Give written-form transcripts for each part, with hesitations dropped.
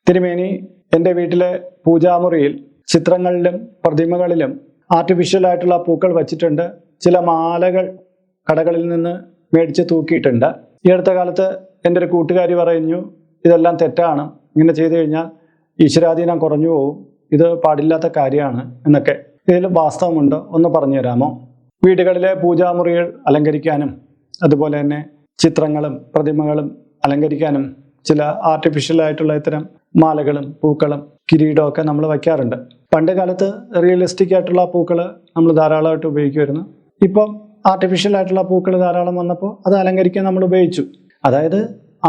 തിരുമേനി എൻ്റെ വീട്ടിലെ പൂജാമുറിയിൽ ചിത്രങ്ങളിലും പ്രതിമകളിലും ആർട്ടിഫിഷ്യലായിട്ടുള്ള പൂക്കൾ വച്ചിട്ടുണ്ട്. ചില മാലകൾ കടകളിൽ നിന്ന് മേടിച്ച് തൂക്കിയിട്ടുണ്ട്. ഈ അടുത്ത കാലത്ത് എൻ്റെ ഒരു കൂട്ടുകാരി പറഞ്ഞു, ഇതെല്ലാം തെറ്റാണ്, ഇങ്ങനെ ചെയ്തു കഴിഞ്ഞാൽ ഈശ്വരാധീനം കുറഞ്ഞു പോകും, ഇത് പാടില്ലാത്ത കാര്യമാണ് എന്നൊക്കെ. ഇതിൽ വാസ്തവമുണ്ടോ ഒന്ന് പറഞ്ഞു തരാമോ? വീടുകളിലെ പൂജാമുറികൾ അലങ്കരിക്കാനും അതുപോലെ തന്നെ ചിത്രങ്ങളും പ്രതിമകളും അലങ്കരിക്കാനും ചില ആർട്ടിഫിഷ്യലായിട്ടുള്ള ഇത്തരം മാലകളും പൂക്കളും കിരീടമൊക്കെ നമ്മൾ വയ്ക്കാറുണ്ട്. പണ്ട് കാലത്ത് റിയലിസ്റ്റിക് ആയിട്ടുള്ള പൂക്കൾ നമ്മൾ ധാരാളമായിട്ട് ഉപയോഗിക്കുമായിരുന്നു. ഇപ്പം ആർട്ടിഫിഷ്യലായിട്ടുള്ള പൂക്കൾ ധാരാളം വന്നപ്പോൾ അത് അലങ്കരിക്കാൻ നമ്മൾ ഉപയോഗിച്ചു. അതായത്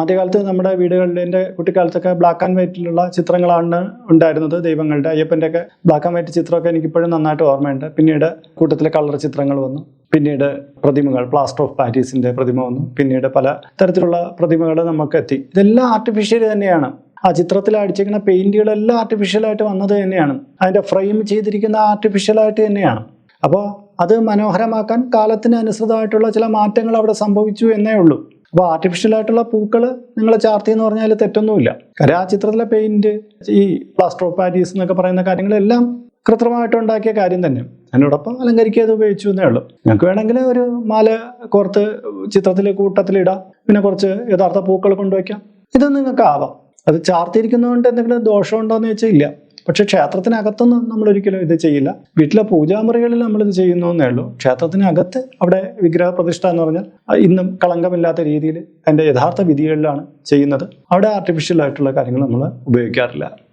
ആദ്യകാലത്ത് നമ്മുടെ വീടുകളിൽ, എൻ്റെ കുട്ടിക്കാലത്തൊക്കെ ബ്ലാക്ക് ആൻഡ് വൈറ്റിലുള്ള ചിത്രങ്ങളാണ് ഉണ്ടായിരുന്നത്. ദൈവങ്ങളുടെ, അയ്യപ്പൻ്റെ ഒക്കെ ബ്ലാക്ക് ആൻഡ് വൈറ്റ് ചിത്രമൊക്കെ എനിക്കിപ്പോഴും നന്നായിട്ട് ഓർമ്മയുണ്ട്. പിന്നീട് കൂട്ടത്തിലെ കളർ ചിത്രങ്ങൾ വന്നു. പിന്നീട് പ്രതിമകൾ, പ്ലാസ്റ്റർ ഓഫ് പാരീസിൻ്റെ പ്രതിമ വന്നു. പിന്നീട് പല തരത്തിലുള്ള പ്രതിമകൾ നമുക്ക് എത്തി. ഇതെല്ലാം ആർട്ടിഫിഷ്യൽ തന്നെയാണ്. ആ ചിത്രത്തിൽ അടിച്ചിരിക്കുന്ന പെയിന്റുകളെല്ലാം ആർട്ടിഫിഷ്യലായിട്ട് വന്നത് തന്നെയാണ്. അതിൻ്റെ ഫ്രെയിം ചെയ്തിരിക്കുന്ന ആർട്ടിഫിഷ്യലായിട്ട് തന്നെയാണ്. അപ്പോൾ അത് മനോഹരമാക്കാൻ കാലത്തിന് അനുസൃതമായിട്ടുള്ള ചില മാറ്റങ്ങൾ അവിടെ സംഭവിച്ചു എന്നേ ഉള്ളൂ. അപ്പോൾ ആർട്ടിഫിഷ്യലായിട്ടുള്ള പൂക്കൾ നിങ്ങൾ ചാർത്തി എന്ന് പറഞ്ഞാൽ തെറ്റൊന്നുമില്ല. കാര്യം ആ ചിത്രത്തിലെ പെയിന്റ്, ഈ പ്ലാസ്റ്റർ ഓഫ് പാരീസ് എന്നൊക്കെ പറയുന്ന കാര്യങ്ങളെല്ലാം കൃത്രിമമായിട്ട് ഉണ്ടാക്കിയ കാര്യം തന്നെ. അതിനോടൊപ്പം അലങ്കരിക്കാതെ ഉപയോഗിച്ചു എന്നേ ഉള്ളൂ. ഞങ്ങൾക്ക് വേണമെങ്കിൽ ഒരു മാല കോർത്ത് ചിത്രത്തിൽ കൂട്ടത്തിലിടാം, പിന്നെ കുറച്ച് യഥാർത്ഥ പൂക്കൾ കൊണ്ടുവയ്ക്കാം. ഇതൊന്നും നിങ്ങൾക്ക് ആവാം. അത് ചാർത്തിയിരിക്കുന്നതുകൊണ്ട് എന്തെങ്കിലും ദോഷമുണ്ടോ എന്ന് ചോദിച്ചാൽ ഇല്ല. പക്ഷെ ക്ഷേത്രത്തിനകത്തൊന്നും നമ്മളൊരിക്കലും ഇത് ചെയ്യില്ല. വീട്ടിലെ പൂജാമുറികളിൽ നമ്മളിത് ചെയ്യുന്നു എന്നേ ഉള്ളൂ. ക്ഷേത്രത്തിനകത്ത് അവിടെ വിഗ്രഹ പ്രതിഷ്ഠ എന്ന് പറഞ്ഞാൽ ഇന്നും കളങ്കമില്ലാത്ത രീതിയിൽ അതിൻ്റെ യഥാർത്ഥ വിധികളിലാണ് ചെയ്യുന്നത്. അവിടെ ആർട്ടിഫിഷ്യൽ ആയിട്ടുള്ള കാര്യങ്ങൾ നമ്മൾ ഉപയോഗിക്കാറില്ല.